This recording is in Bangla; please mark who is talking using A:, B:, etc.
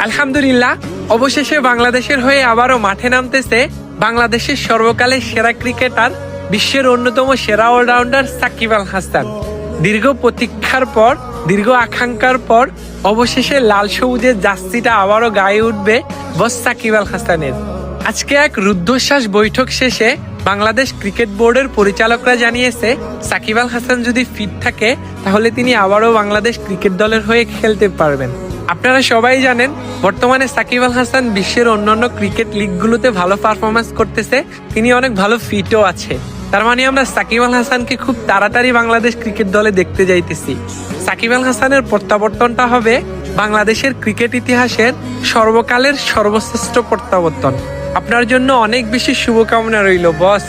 A: আলহামদুলিল্লাহ, অবশেষে বাংলাদেশের হয়ে আবারও মাঠে নামতেছে বাংলাদেশের সর্বকালের সেরা ক্রিকেটার, বিশ্বের অন্যতম সেরা অলরাউন্ডার সাকিব আল হাসান। দীর্ঘ প্রতীক্ষার পর, দীর্ঘ আকাঙ্ক্ষার পর অবশেষে লাল সবুজের জার্সিটা আবারও গায়ে উঠবে বস সাকিব আল হাসানের। আজকে এক রুদ্ধশ্বাস বৈঠক শেষে বাংলাদেশ ক্রিকেট বোর্ডের পরিচালকরা জানিয়েছে, সাকিব আল হাসান যদি ফিট থাকে তাহলে তিনি আবারও বাংলাদেশ ক্রিকেট দলের হয়ে খেলতে পারবেন। আপনারা সবাই জানেন, বর্তমানে সাকিব আল হাসান বিশ্বের অন্যান্য ক্রিকেট লিগগুলোতে ভালো পারফরমেন্স করতেছে, তিনি অনেক ভালো ফিটও আছে। তার মানে আমরা সাকিব আল হাসানকে খুব তাড়াতাড়ি বাংলাদেশ ক্রিকেট দলে দেখতে যাইতেছি। সাকিব আল হাসানের প্রত্যাবর্তনটা হবে বাংলাদেশের ক্রিকেট ইতিহাসের সর্বকালের সর্বশ্রেষ্ঠ প্রত্যাবর্তন। আপনার জন্য অনেক বেশি শুভকামনা রইল বস।